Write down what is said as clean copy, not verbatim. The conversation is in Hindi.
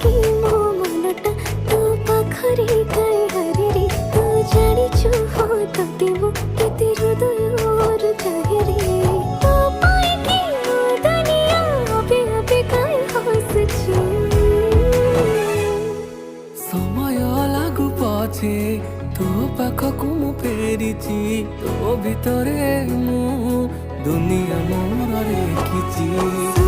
कि मो मनटा तो पाखरे काई हरे तू जानिछु हो तते मो केते हृदयर चाहे रे तो पाई कि मो दुनिया अबे अबे काई हसछु समय लागू पछे तो पाखकु मु फेरिची तो भितरे मु दुनिया मोर रेखिची।